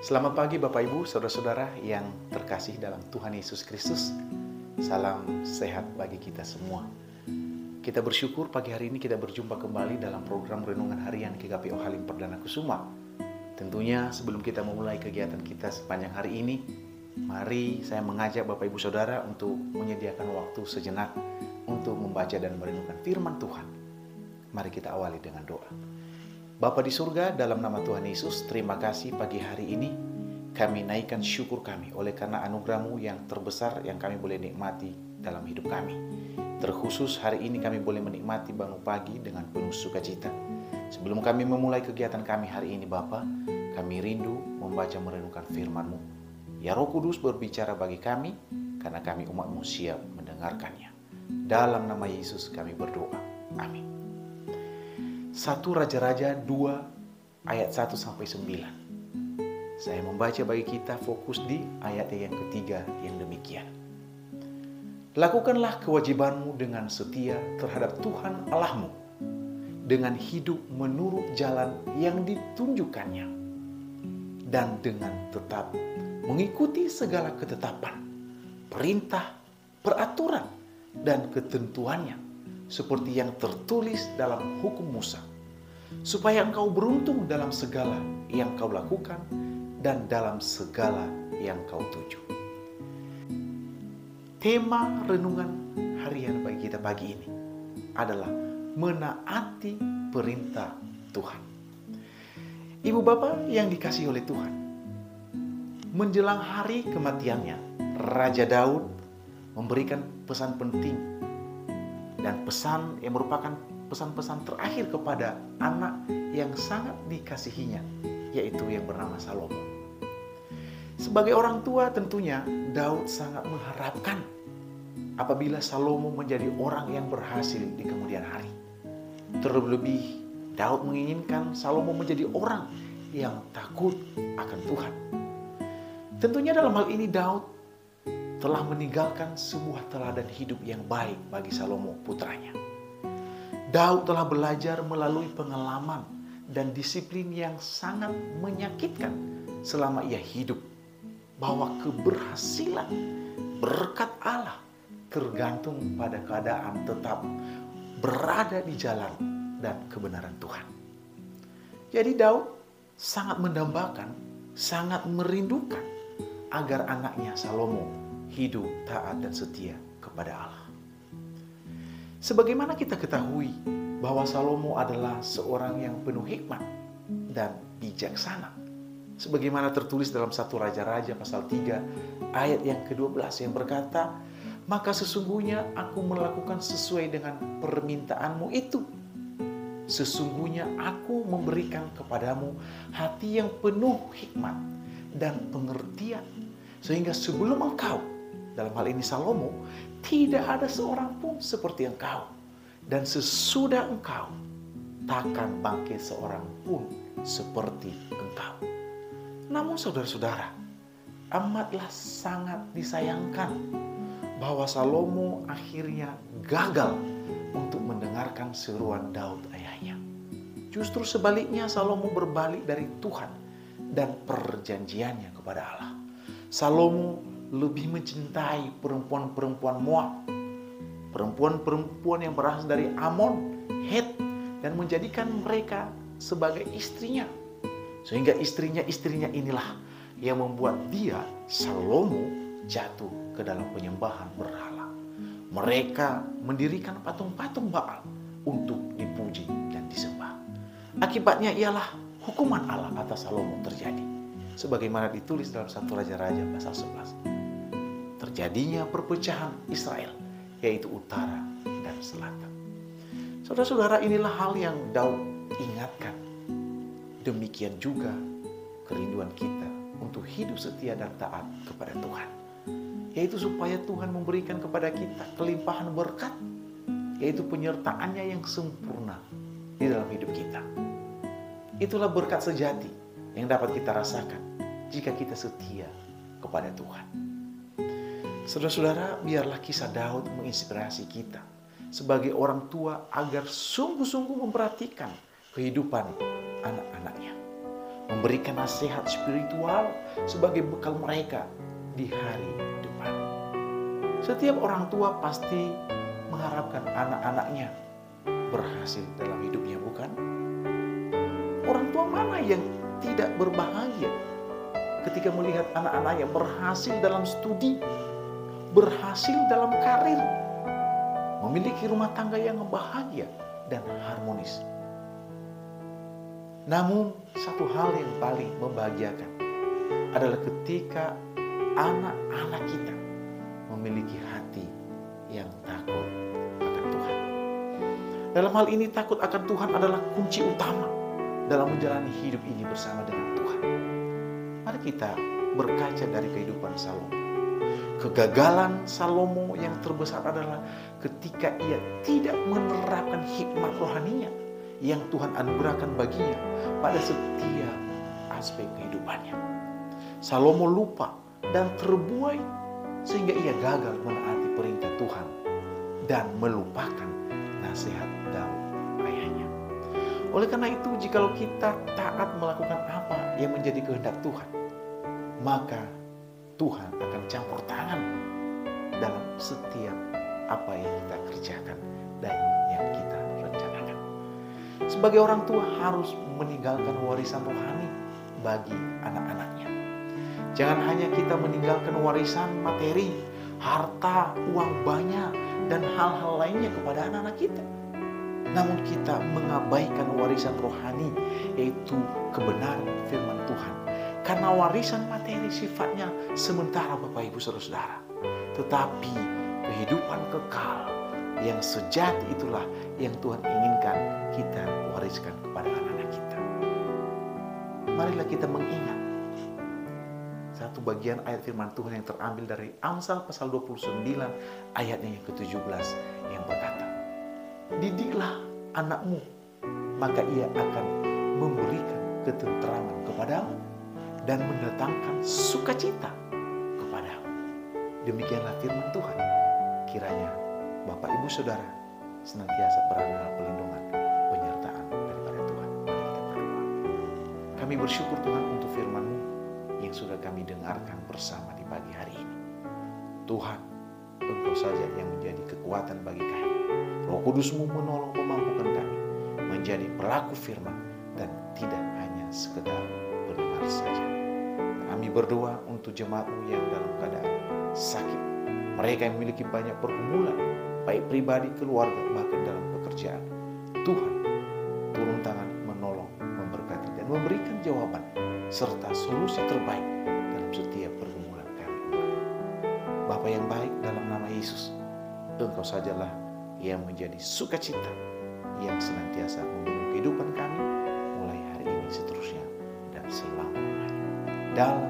Selamat pagi Bapak Ibu, Saudara-saudara yang terkasih dalam Tuhan Yesus Kristus. Salam sehat bagi kita semua. Kita bersyukur pagi hari ini kita berjumpa kembali dalam program Renungan Harian GKPO Halim Perdana Kusuma. Tentunya sebelum kita memulai kegiatan kita sepanjang hari ini, mari saya mengajak Bapak Ibu Saudara untuk menyediakan waktu sejenak untuk membaca dan merenungkan firman Tuhan. Mari kita awali dengan doa. Bapa di surga, dalam nama Tuhan Yesus, terima kasih pagi hari ini kami naikkan syukur kami oleh karena anugerah-Mu yang terbesar yang kami boleh nikmati dalam hidup kami. Terkhusus hari ini kami boleh menikmati bangun pagi dengan penuh sukacita. Sebelum kami memulai kegiatan kami hari ini Bapa, kami rindu membaca merenungkan firman-Mu. Ya Roh Kudus berbicara bagi kami karena kami umat-Mu siap mendengarkannya. Dalam nama Yesus kami berdoa. Amin. 1 Raja-Raja 2 ayat 1-9. Saya membaca bagi kita fokus di ayat yang ketiga yang demikian. Lakukanlah kewajibanmu dengan setia terhadap Tuhan Allahmu, dengan hidup menurut jalan yang ditunjukkannya, dan dengan tetap mengikuti segala ketetapan, perintah, peraturan, dan ketentuannya, seperti yang tertulis dalam hukum Musa, supaya engkau beruntung dalam segala yang kau lakukan dan dalam segala yang kau tuju. Tema renungan harian bagi kita pagi ini adalah menaati perintah Tuhan. Ibu bapak yang dikasihi oleh Tuhan, menjelang hari kematiannya, Raja Daud memberikan pesan penting dan pesan yang merupakan pesan-pesan terakhir kepada anak yang sangat dikasihinya, yaitu yang bernama Salomo. Sebagai orang tua tentunya Daud sangat mengharapkan apabila Salomo menjadi orang yang berhasil di kemudian hari. Terlebih Daud menginginkan Salomo menjadi orang yang takut akan Tuhan. Tentunya dalam hal ini Daud telah meninggalkan sebuah teladan hidup yang baik bagi Salomo putranya. Daud telah belajar melalui pengalaman dan disiplin yang sangat menyakitkan selama ia hidup, bahwa keberhasilan berkat Allah tergantung pada keadaan tetap berada di jalan dan kebenaran Tuhan. Jadi Daud sangat mendambakan, sangat merindukan agar anaknya Salomo hidup taat dan setia kepada Allah. Sebagaimana kita ketahui bahwa Salomo adalah seorang yang penuh hikmat dan bijaksana. Sebagaimana tertulis dalam 1 Raja-Raja pasal 3 ayat yang ke-12 yang berkata, "Maka sesungguhnya aku melakukan sesuai dengan permintaanmu itu. Sesungguhnya aku memberikan kepadamu hati yang penuh hikmat dan pengertian, sehingga sebelum engkau," dalam hal ini Salomo, "tidak ada seorang pun seperti engkau, dan sesudah engkau takkan bangkit seorang pun seperti engkau." Namun saudara-saudara, amatlah sangat disayangkan bahwa Salomo akhirnya gagal untuk mendengarkan seruan Daud ayahnya. Justru sebaliknya Salomo berbalik dari Tuhan dan perjanjiannya kepada Allah. Salomo lebih mencintai perempuan-perempuan Moab, perempuan-perempuan yang berasal dari Amon, Het, dan menjadikan mereka sebagai istrinya. Sehingga istrinya inilah yang membuat dia, Salomo, jatuh ke dalam penyembahan berhala. Mereka mendirikan patung-patung Baal untuk dipuji dan disembah. Akibatnya ialah hukuman Allah atas Salomo terjadi, sebagaimana ditulis dalam 1 Raja-Raja pasal 11. Terjadinya perpecahan Israel, yaitu utara dan selatan. Saudara-saudara, inilah hal yang Daud ingatkan. Demikian juga kerinduan kita untuk hidup setia dan taat kepada Tuhan, yaitu supaya Tuhan memberikan kepada kita kelimpahan berkat, yaitu penyertaannya yang sempurna di dalam hidup kita. Itulah berkat sejati yang dapat kita rasakan jika kita setia kepada Tuhan. Saudara-saudara, biarlah kisah Daud menginspirasi kita sebagai orang tua agar sungguh-sungguh memperhatikan kehidupan anak-anaknya. memberikan nasihat spiritual sebagai bekal mereka di hari depan. Setiap orang tua pasti mengharapkan anak-anaknya berhasil dalam hidupnya, bukan? Orang tua mana yang tidak berbahagia ketika melihat anak-anaknya berhasil dalam studi, berhasil dalam karir, memiliki rumah tangga yang bahagia dan harmonis. Namun satu hal yang paling membahagiakan adalah ketika anak-anak kita memiliki hati yang takut akan Tuhan. Dalam hal ini takut akan Tuhan adalah kunci utama dalam menjalani hidup ini bersama dengan Tuhan. Mari kita berkaca dari kehidupan Salomo. Kegagalan Salomo yang terbesar adalah ketika ia tidak menerapkan hikmat rohaninya yang Tuhan anugerahkan baginya pada setiap aspek kehidupannya. Salomo lupa dan terbuai sehingga ia gagal menaati perintah Tuhan dan melupakan nasihat Daud ayahnya. Oleh karena itu, jikalau kita taat melakukan apa yang menjadi kehendak Tuhan, maka Tuhan akan campur tangan dalam setiap apa yang kita kerjakan dan yang kita rencanakan. Sebagai orang tua harus meninggalkan warisan rohani bagi anak-anaknya. Jangan hanya kita meninggalkan warisan materi, harta, uang banyak, dan hal-hal lainnya kepada anak-anak kita. Namun kita mengabaikan warisan rohani, yaitu kebenaran firman Tuhan. Karena warisan materi sifatnya sementara Bapak Ibu Saudara. Tetapi kehidupan kekal yang sejati itulah yang Tuhan inginkan kita wariskan kepada anak-anak kita. Marilah kita mengingat satu bagian ayat firman Tuhan yang terambil dari Amsal pasal 29 ayatnya yang ke-17 yang berkata, "Didiklah anakmu, maka ia akan memberikan ketenteraman kepadamu dan mendatangkan sukacita kepadamu." Demikianlah firman Tuhan. Kiranya Bapak Ibu Saudara senantiasa berada dalam perlindungan penyertaan daripada Tuhan. Mari kita berdoa. Kami bersyukur Tuhan untuk firman-Mu yang sudah kami dengarkan bersama di pagi hari ini. Tuhan, Engkau saja yang menjadi kekuatan bagi kami. Roh Kudus-Mu menolong memampukan kami menjadi pelaku firman dan tidak hanya sekedar pendengar saja. Kami berdoa untuk jemaat-Mu yang dalam keadaan sakit. Mereka yang memiliki banyak pergumulan, baik pribadi, keluarga, bahkan dalam pekerjaan. Tuhan, turun tangan menolong, memberkati, dan memberikan jawaban serta solusi terbaik dalam setiap pergumulan kami. Bapa yang baik, dalam nama Yesus, Engkau sajalah yang menjadi sukacita yang senantiasa memenuhi kehidupan kami mulai hari ini seterusnya dan selama-lamanya. Dalam